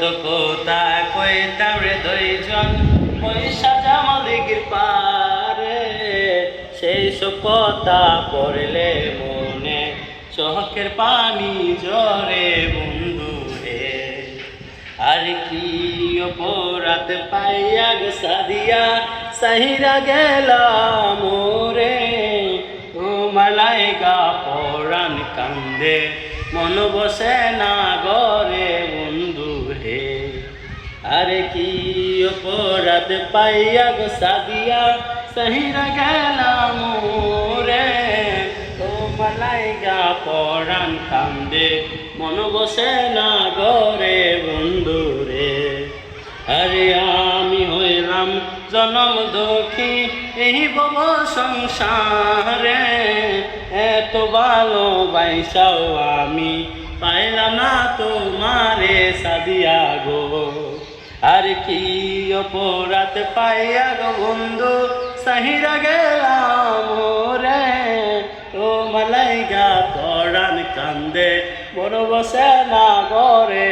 কত কথা কইতাম রে দুইজন পয়সা জামালিগির পারে, সেই সব কথা পড়লে মনে চোখের পানি ঝরে বন্ধু হে। আর কি অপরাধ পাইয়া গো সাদিয়া সাহিরা গেলাম রে, তোমার লাইগা পরাণ কান্দে মন বসে না গরে বন্ধু হে। আরে কি অপরাধ পাইয়া গো সাদিয়া সাহিরা গেলাম রে, তোমার লাইগা পরাণ কান্দে মন বসে না গরে বন্ধু রে। আরে আমি হইলাম জনম দুঃখী এই ভব সংসারে, এত ভালোবাসাও আমি পাইলাম না তোমারে সাদিয়া গো। আর কি অপরাধ পাইয়া গো বন্ধু সাহিরা গেলাম রে, তোমার লাইগা পরাণ কান্দে বড় বসে না গরে।